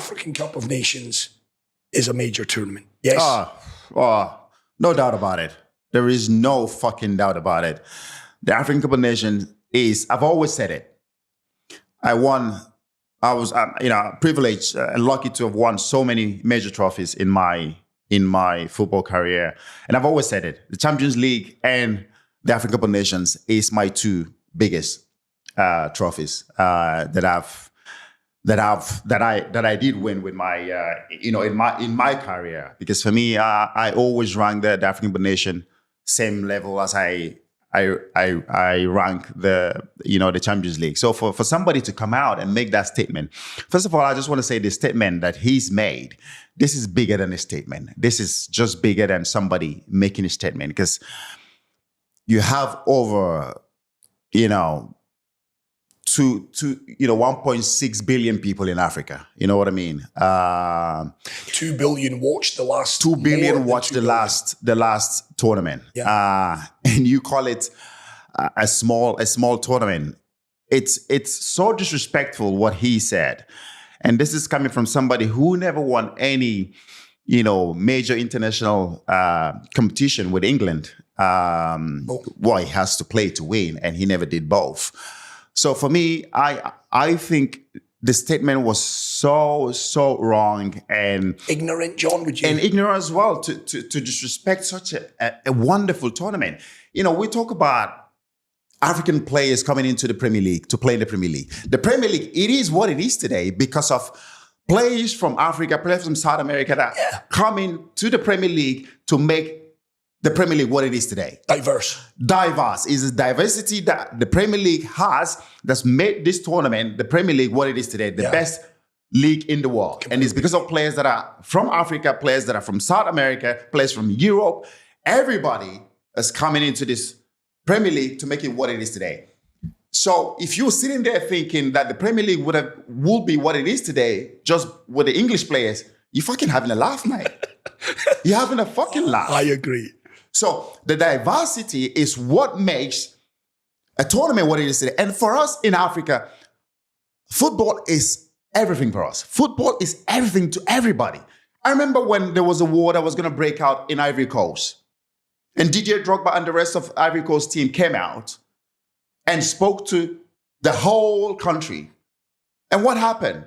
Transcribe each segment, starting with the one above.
African Cup of Nations is a major tournament. Yes. No doubt about it. There is no fucking doubt about it. The African Cup of Nations is, I've always said it. I was privileged and lucky to have won so many major trophies in my football career. And I've always said it. The Champions League and the African Cup of Nations is my two biggest trophies that I did win with my in my career. Because for me, I always rank the African Cup of Nations same level as I rank the Champions League. So for somebody to come out and make that statement, first of all, I just want to say the statement that he's made, this is bigger than a statement. This is just bigger than somebody making a statement, because you have over, 1.6 billion people in Africa. You know what I mean? 2 billion watched the last. 2 billion watched the last tournament. Yeah. And you call it a small tournament. It's so disrespectful what he said. And this is coming from somebody who never won any, major international competition with England. Well, he has to play to win, and he never did both. So for me, I think the statement was so wrong and ignorant, John. Would you? And ignorant as well to disrespect such a wonderful tournament. We talk about African players coming into the Premier League to play in the Premier League. The Premier League, it is what it is today because of players from Africa, players from South America that come into the Premier League to make the Premier League what it is today. Diverse is a diversity that the Premier League has that's made this tournament, the Premier League, what it is today, the best league in the world. Completely. And it's because of players that are from Africa, players that are from South America, players from Europe. Everybody is coming into this Premier League to make it what it is today. So if you're sitting there thinking that the Premier League would be what it is today, just with the English players, you're fucking having a laugh, mate. You're having a fucking laugh. I agree. So the diversity is what makes a tournament what it is today. And for us in Africa, football is everything for us. Football is everything to everybody. I remember when there was a war that was going to break out in Ivory Coast. And Didier Drogba and the rest of Ivory Coast team came out and spoke to the whole country. And what happened?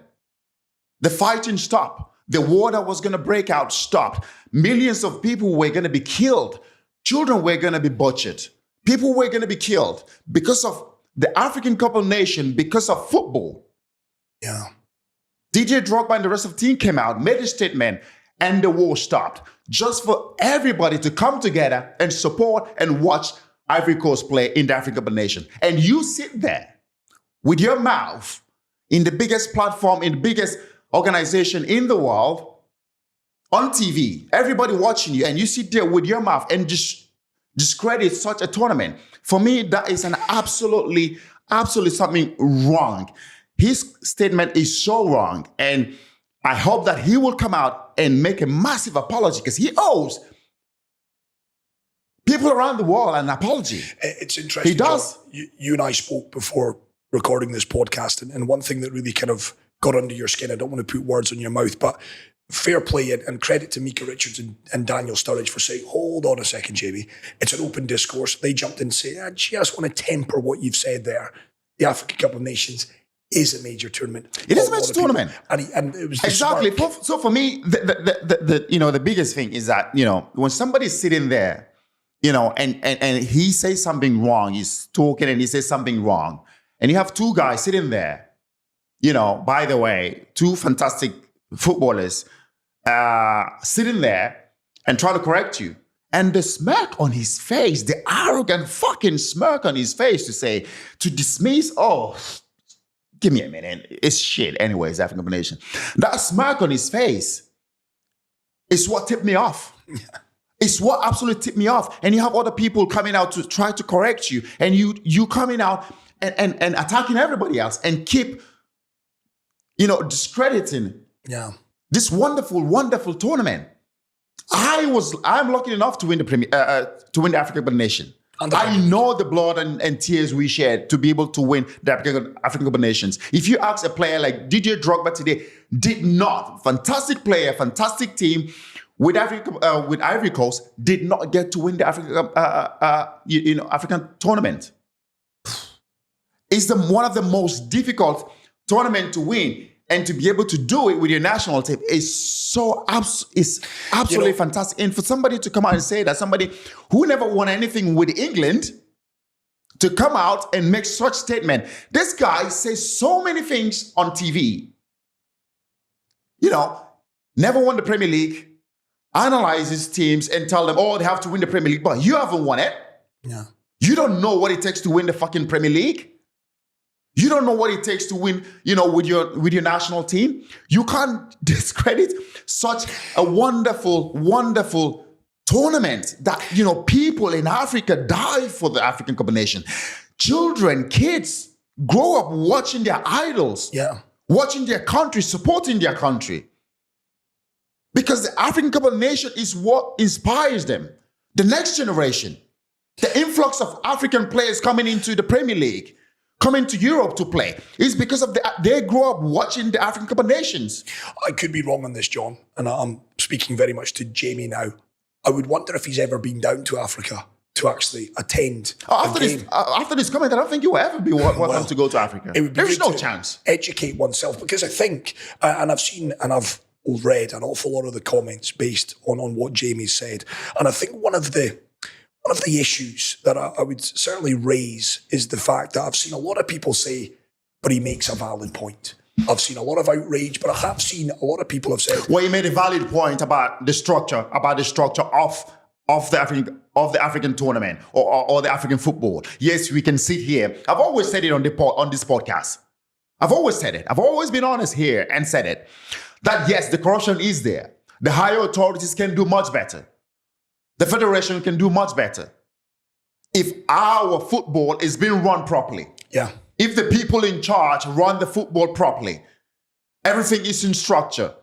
The fighting stopped. The war that was going to break out stopped. Millions of people were going to be killed. Children were going to be butchered. People were going to be killed because of the African Cup of Nations, because of football. Yeah. Didier Drogba and the rest of the team came out, made a statement, and the war stopped. Just for everybody to come together and support and watch Ivory Coast play in the African Cup of Nations. And you sit there with your mouth in the biggest platform, in the biggest organization in the world, on TV, everybody watching you, and you sit there with your mouth and just discredit such a tournament. For me, that is an absolutely something wrong. His statement is so wrong, and I hope that he will come out and make a massive apology, because he owes people around the world an apology. It's interesting. He does. John, you and I spoke before recording this podcast, and one thing that really kind of got under your skin, I don't want to put words on your mouth, but fair play and credit to Mika Richards and Daniel Sturridge for saying, hold on a second, Jamie. It's an open discourse. They jumped in and said, I just want to temper what you've said there. The African Cup of Nations is a major tournament. It is a major tournament. And it was exactly. So for me, the biggest thing is that, when somebody's sitting there, and he says something wrong, he's talking and he says something wrong, and you have two guys sitting there, by the way, two fantastic footballers sitting there and trying to correct you. And the smirk on his face, the arrogant fucking smirk on his face to dismiss, give me a minute, it's shit anyways, African Cup of Nations. That smirk on his face is what tipped me off. It's what absolutely tipped me off. And you have other people coming out to try to correct you, and you coming out and attacking everybody else and keep, discrediting this wonderful, wonderful tournament. I'm lucky enough to win the African Cup of Nations. I know the blood and tears we shared to be able to win the African Cup of Nations. If you ask a player like Didier Drogba today, did not, fantastic player, fantastic team with Ivory Coast, did not get to win the African tournament. It's one of the most difficult tournament to win, and to be able to do it with your national team is absolutely fantastic. And for somebody to come out and say that, somebody who never won anything with England, to come out and make such statement. This guy says so many things on TV. Never won the Premier League, analyzes teams and tell them, oh, they have to win the Premier League, but you haven't won it. Yeah. You don't know what it takes to win the fucking Premier League. You don't know what it takes to win, with your national team. You can't discredit such a wonderful, wonderful tournament that, people in Africa die for the African Cup of Nations. Children, kids grow up watching their idols, watching their country, supporting their country. Because the African Cup of Nations is what inspires them. The next generation, the influx of African players coming into the Premier League, coming to Europe to play, is because of they grew up watching the African Cup of Nations. I could be wrong on this, John, and I'm speaking very much to Jamie now. I would wonder if he's ever been down to Africa to actually attend after this comment. I don't think you will ever be welcome to go to Africa. There's no chance. Educate oneself, because I think, and I've seen and I've read an awful lot of the comments based on what Jamie said, and I think one of the issues that I would certainly raise is the fact that I've seen a lot of people say, but he makes a valid point. I've seen a lot of outrage, but I have seen a lot of people have said, well, you made a valid point about the structure of the African tournament or the African football. Yes, we can sit here. I've always said it on this podcast. I've always said it. I've always been honest here and said it. That yes, the corruption is there. The higher authorities can do much better. The federation can do much better. If our football is being run properly. Yeah. If the people in charge run the football properly, everything is in structure.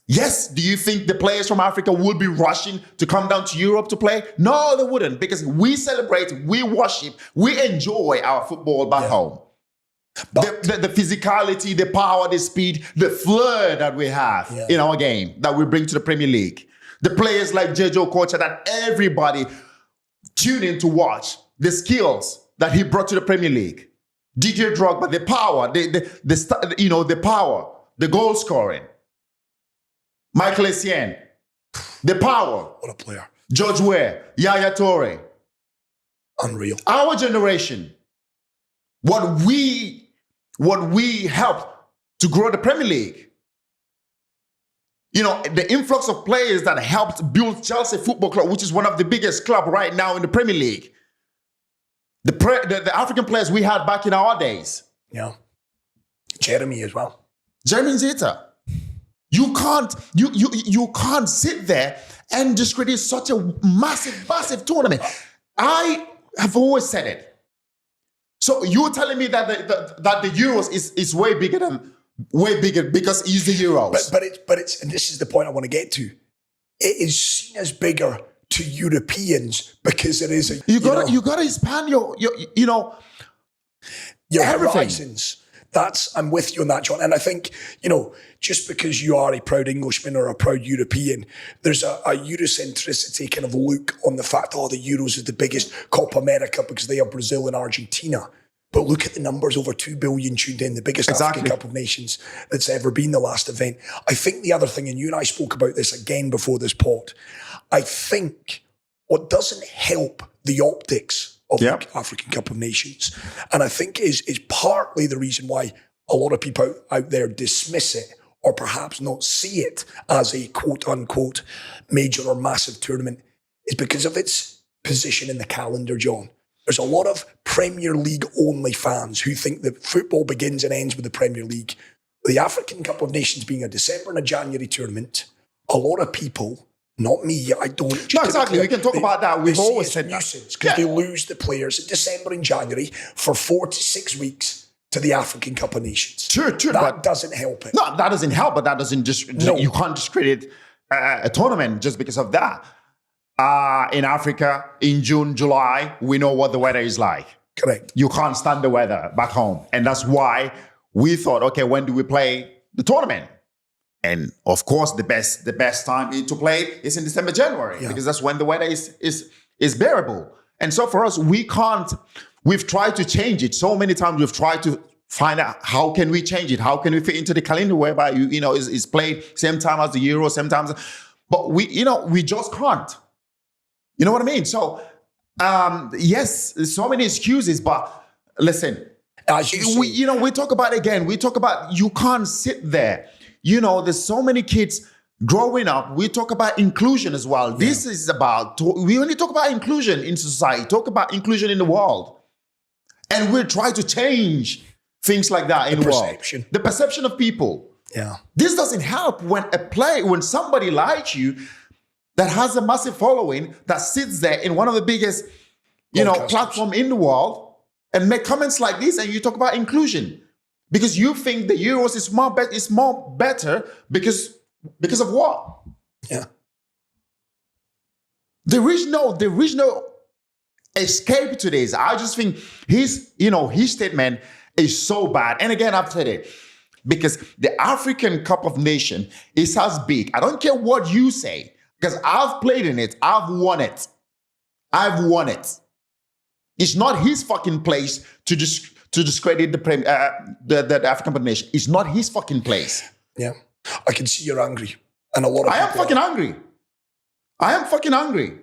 Yes, do you think the players from Africa would be rushing to come down to Europe to play? No, they wouldn't, because we celebrate, we worship, we enjoy our football back home. But the physicality, the power, the speed, the flair that we have in our game that we bring to the Premier League. The players like Jejo Kocha that everybody tune in to watch, the skills that he brought to the Premier League. Didier Drogba, the power, the power, the goal scoring. Michael Essien, the power. What a player. George Weah, Yaya Toure. Unreal. Our generation, what we helped to grow the Premier League. The influx of players that helped build Chelsea Football Club, which is one of the biggest clubs right now in the Premier League. The African players we had back in our days. Yeah. Jeremy as well. Jeremy Zeta. You can't sit there and discredit such a massive tournament. I have always said it. So you're telling me that the Euros is way bigger because it's the Euros. But it's and this is the point I want to get to. It is seen as bigger to Europeans because it is you gotta expand your horizons. I'm with you on that, John. And I think, just because you are a proud Englishman or a proud European, there's a Eurocentricity kind of look on the fact, the Euros is the biggest Copa América because they are Brazil and Argentina. But look at the numbers, over 2 billion tuned in, the biggest African Cup of Nations that's ever been, the last event. I think the other thing, and you and I spoke about this again before this pod, I think what doesn't help the optics of the African Cup of Nations, and I think is partly the reason why a lot of people out there dismiss it or perhaps not see it as a quote-unquote major or massive tournament, is because of its position in the calendar, John. There's a lot of Premier League only fans who think that football begins and ends with the Premier League. The African Cup of Nations being a December and a January tournament, a lot of people, not me, I don't. No, exactly. We can talk about that. We've always said that. Because they lose the players in December and January for 4 to 6 weeks to the African Cup of Nations. True. That doesn't help it. No, that doesn't help, but that doesn't you can't discredit a tournament just because of that. in Africa in June, July, we know what the weather is like. Correct. You can't stand the weather back home. And that's why we thought, okay, when do we play the tournament? And of course, the best time to play is in December, January, because that's when the weather is bearable. And so for us, we've tried to change it. So many times we've tried to find out how can we change it? How can we fit into the calendar whereby it's played same time as the Euro, same time but we just can't. You know what I mean? So yes, there's so many excuses, but listen, we talk about you can't sit there. There's so many kids growing up. We talk about inclusion as well. Yeah. This is we only talk about inclusion in society, talk about inclusion in the world. And we'll try to change things like that in the world. The perception of people. Yeah. This doesn't help when somebody like you that has a massive following that sits there in one of the biggest, platform in the world and make comments like this, and you talk about inclusion because you think the Euros is more better because of what? Yeah. There is no escape to this. I just think his statement is so bad. And again, I've said it because the African Cup of Nations is as big. I don't care what you say. Because I've played in it, I've won it. It's not his fucking place to discredit the African Cup of Nations. It's not his fucking place. Yeah, I can see you're angry, and a lot of I am fucking angry.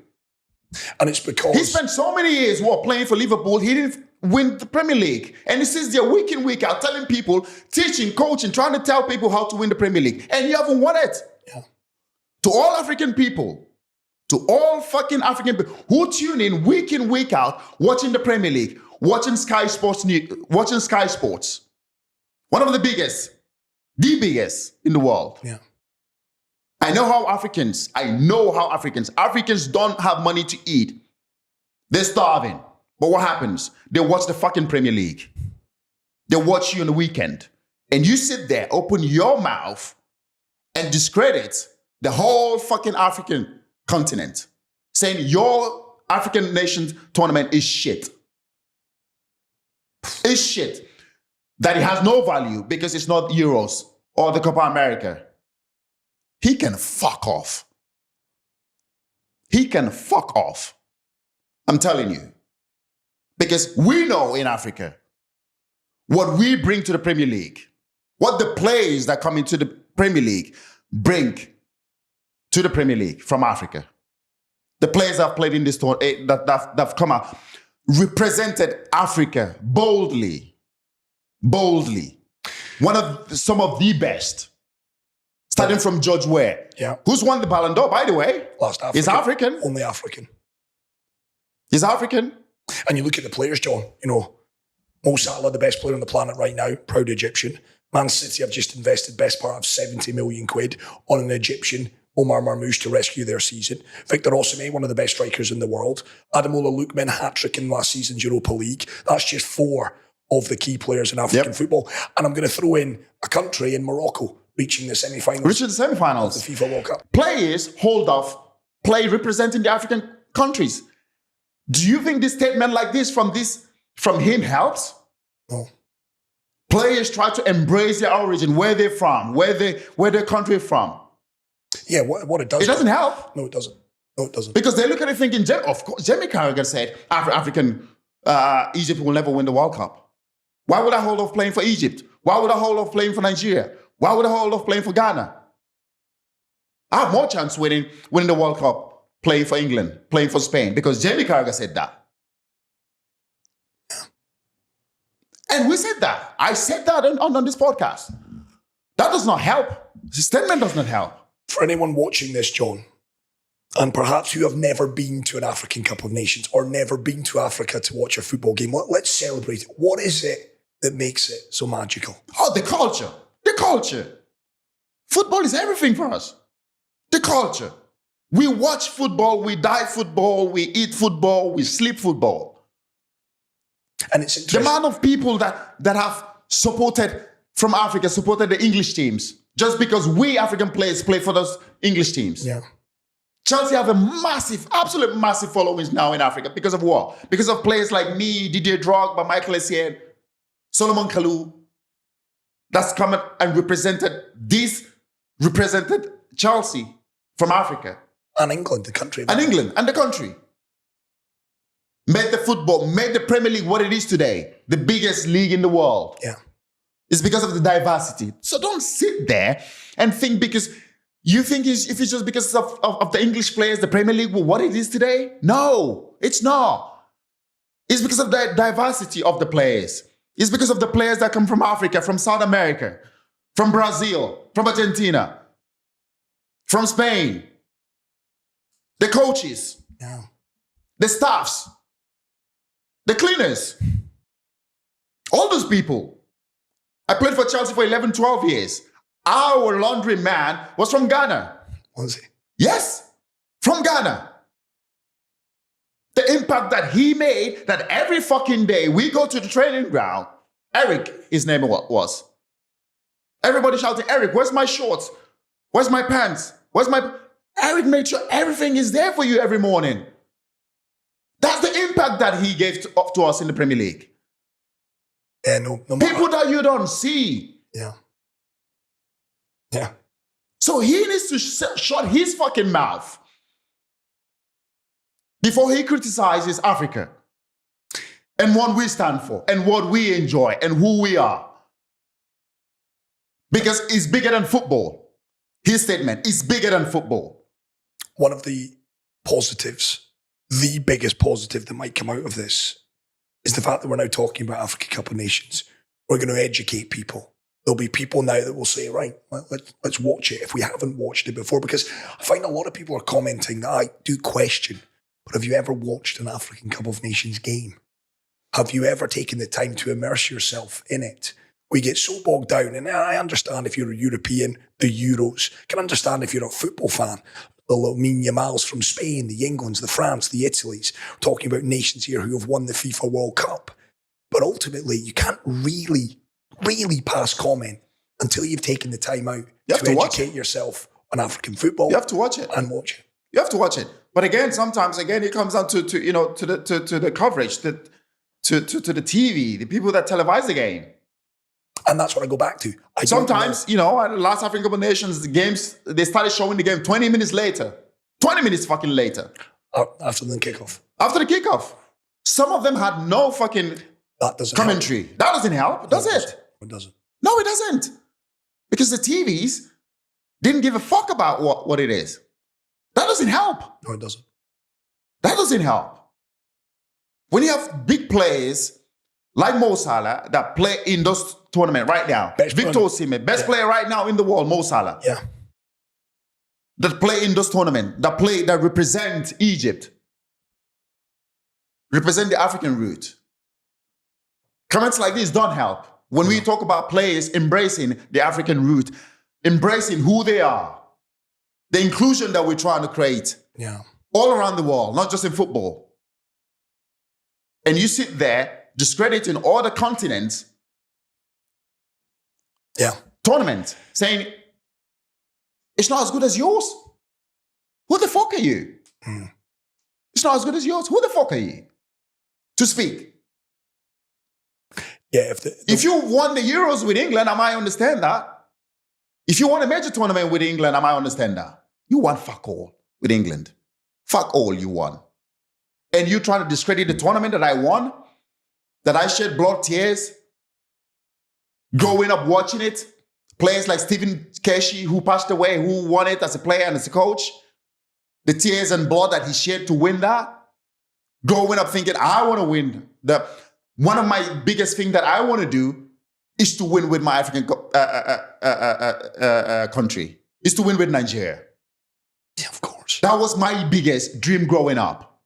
And it's because he spent so many years playing for Liverpool. He didn't win the Premier League, and he sits there week in, week out, telling people, teaching, coaching, trying to tell people how to win the Premier League, and you haven't won it. Yeah. To all African people, to all fucking African people who tune in, week out, watching the Premier League, watching Sky Sports, one of the biggest in the world. Yeah. I know how Africans don't have money to eat. They're starving. But what happens? They watch the fucking Premier League. They watch you on the weekend. And you sit there, open your mouth and discredit the whole fucking African continent, saying your African nations tournament is shit. It's shit. That it has no value because it's not Euros or the Copa América. He can fuck off. I'm telling you. Because we know in Africa what we bring to the Premier League, what the players that come into the Premier League bring to the Premier League from Africa. The players that have played in this tournament, that have come out, represented Africa boldly. Some of the best. Starting from George Weah. Yeah. Who's won the Ballon d'Or, by the way? Last African. He's African. Only African. He's African. And you look at the players, John, Mo Salah, the best player on the planet right now, proud Egyptian. Man City have just invested best part of 70 million quid on an Egyptian, Omar Marmoush, to rescue their season. Victor Osimhen, one of the best strikers in the world. Ademola Lookman, hat-trick in last season's Europa League. That's just 4 of the key players in African football. And I'm going to throw in a country in Morocco reaching the semi-finals. Reaching the semi-finals. Of the FIFA World Cup. Players hold off, play representing the African countries. Do you think this statement like this from him helps? No. Players try to embrace their origin, where they're from, where their country is from. Yeah, what it does. It doesn't help. No, it doesn't. Because they look at it thinking, of course, Jamie Carragher said Egypt will never win the World Cup. Why would I hold off playing for Egypt? Why would I hold off playing for Nigeria? Why would I hold off playing for Ghana? I have more chance winning the World Cup playing for England, playing for Spain, because Jamie Carragher said that. And we said that. I said that on this podcast. That does not help. The statement does not help. For anyone watching this, John, and perhaps who have never been to an African Cup of Nations or never been to Africa to watch a football game, let's celebrate it. What is it that makes it so magical? Oh, the culture. The culture. Football is everything for us. The culture. We watch football, we die football, we eat football, we sleep football. And it's interesting. The amount of people that have supported from Africa, supported the English teams, just because we African players play for those English teams. Yeah. Chelsea have a massive, absolute massive followings now in Africa. Because of what? Because of players like me, Didier Drogba, Michael Essien, Solomon Kalou. That's come and represented Chelsea from Africa. And England, the country. And England, and the country. Made the Premier League what it is today. The biggest league in the world. Yeah. It's because of the diversity. So don't sit there and think because you think if it's just because of the English players, the Premier League, well, what it is today? No, it's not. It's because of the diversity of the players. It's because of the players that come from Africa, from South America, from Brazil, from Argentina, from Spain. The coaches, the staffs, the cleaners, all those people. I played for Chelsea for 11, 12 years. Our laundry man was from Ghana. Was he? Yes, from Ghana. The impact that he made, that every fucking day we go to the training ground. Eric, his name was. Everybody shouting, Eric, where's my shorts? Where's my pants? Eric made sure everything is there for you every morning. That's the impact that he gave to us in the Premier League. Yeah, no people that you don't see. Yeah. Yeah. So he needs to shut his fucking mouth before he criticizes Africa and what we stand for and what we enjoy and who we are. Because it's bigger than football. His statement is bigger than football. One of the positives, the biggest positive that might come out of this is the fact that we're now talking about Africa Cup of Nations. We're going to educate people. There'll be people now that will say, right, let's watch it if we haven't watched it before. Because I find a lot of people are commenting that I do question, but have you ever watched an African Cup of Nations game? Have you ever taken the time to immerse yourself in it? We get so bogged down, and I understand if you're a European, the Euros. I can understand if you're a football fan, the Lamine Yamals from Spain, the Englands, the France, the Italys. We're talking about nations here who have won the FIFA World Cup. But ultimately, you can't really pass comment until you've taken the time out to educate yourself on African football. You have to watch it. And watch it. You have to watch it. But again, sometimes it comes down to the coverage, to the TV, the people that televise the game. And that's what I go back to. Sometimes, last African Cup of Nations, the games, they started showing the game 20 minutes later. 20 minutes fucking later. After the kickoff. After the kickoff. Some of them had no fucking commentary. Help. That doesn't help, does it? It doesn't. No, it doesn't. Because the TVs didn't give a fuck about what it is. That doesn't help. No, it doesn't. That doesn't help. When you have big players like Mo Salah that play in those tournament right now, Victor Osimhen, best player right now in the world, Mo Salah. Yeah. That play in those tournament, that represent Egypt, represent the African root. Comments like this don't help. When we talk about players embracing the African root, embracing who they are, the inclusion that we're trying to create all around the world, not just in football. And you sit there discrediting all the continents tournament, saying, it's not as good as yours. Who the fuck are you? It's not as good as yours. Who the fuck are you to speak? Yeah, if you won the Euros with England, I might understand that. If you won a major tournament with England, I might understand that. You won fuck all with England. Fuck all you won. And you trying to discredit the tournament that I won, that I shed blood tears, growing up watching it. Players like Stephen Keshi, who passed away, who won it as a player and as a coach. The tears and blood that he shed to win that. Growing up thinking, I want to win. One of my biggest things that I want to do is to win with my African country. Is to win with Nigeria. Yeah, of course. That was my biggest dream growing up.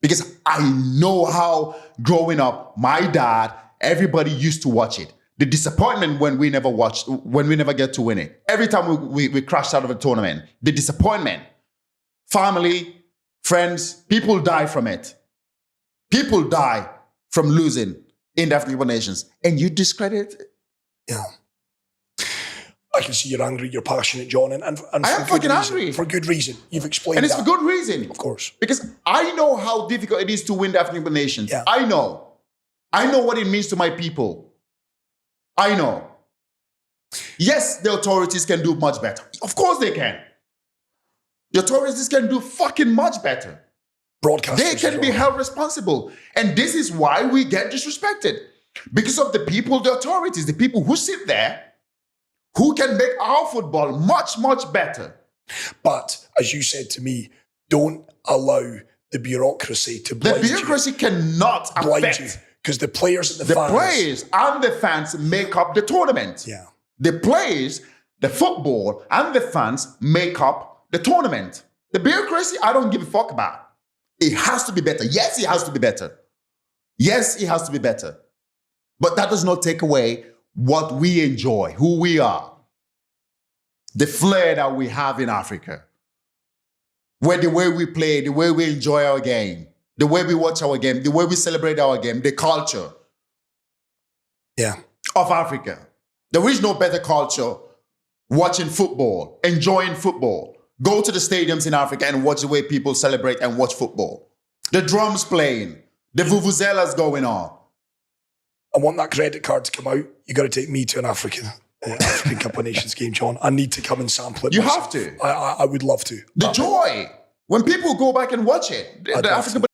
Because I know how growing up, my dad, everybody used to watch it. The disappointment when we never get to win it. Every time we crashed out of a tournament, the disappointment. Family, friends, people die from it. People die from losing in the African Cup of Nations. And you discredit it? Yeah. I can see you're angry, you're passionate, John, and I for am good fucking reason. angry. For good reason. You've explained And it's that. for good reason. Of course. Because I know how difficult it is to win the African Cup of Nations. Yeah. I know. I know what it means to my people. I know. Yes, the authorities can do much better. Of course they can. The authorities can do fucking much better. Broadcasters. They can be held responsible. And this is why we get disrespected. Because of the people, the authorities, the people who sit there, who can make our football much, much better. But, as you said to me, don't allow the bureaucracy to blind The bureaucracy cannot blind you. affect. Because the players and the fans. Players and the fans make up the tournament. Yeah. The players, the football, and the fans make up the tournament. The bureaucracy, I don't give a fuck about. It has to be better. Yes, it has to be better. Yes, it has to be better. But that does not take away what we enjoy, who we are. The flair that we have in Africa. Where the way we play, the way we enjoy our game, the way we watch our game, the way we celebrate our game, the culture of Africa. There is no better culture watching football, enjoying football. Go to the stadiums in Africa and watch the way people celebrate and watch football. The drums playing, the vuvuzelas going on. I want that credit card to come out. You got to take me to an African Cup of Nations game, John. I need to come and sample it. You myself. have to. I would love to. The joy. When people go back and watch it, the African